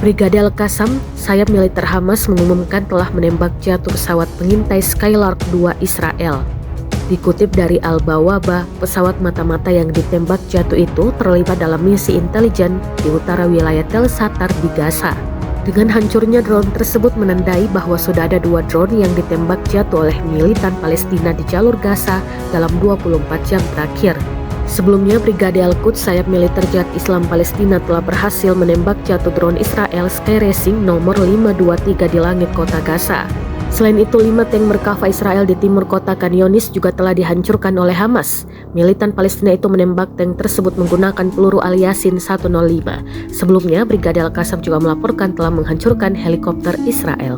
Brigade Al-Qassam, sayap militer Hamas mengumumkan telah menembak jatuh pesawat pengintai Skylark 2 Israel. Dikutip dari Al-Bawaba, pesawat mata-mata yang ditembak jatuh itu terlibat dalam misi intelijen di utara wilayah Tel Satar di Gaza. Dengan hancurnya drone tersebut menandai bahwa sudah ada 2 drone yang ditembak jatuh oleh militan Palestina di jalur Gaza dalam 24 jam terakhir. Sebelumnya, Brigade Al-Quds, sayap militer Jihad Islam Palestina, telah berhasil menembak jatuh drone Israel Sky Racing nomor 523 di langit kota Gaza. Selain itu, 5 tank Merkava Israel di timur kota Khan Younis juga telah dihancurkan oleh Hamas. Militan Palestina itu menembak tank tersebut menggunakan peluru Al-Yasin 105. Sebelumnya, Brigade Al-Qassam juga melaporkan telah menghancurkan helikopter Israel.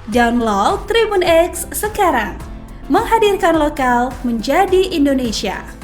Download Tribun X sekarang, menghadirkan lokal menjadi Indonesia.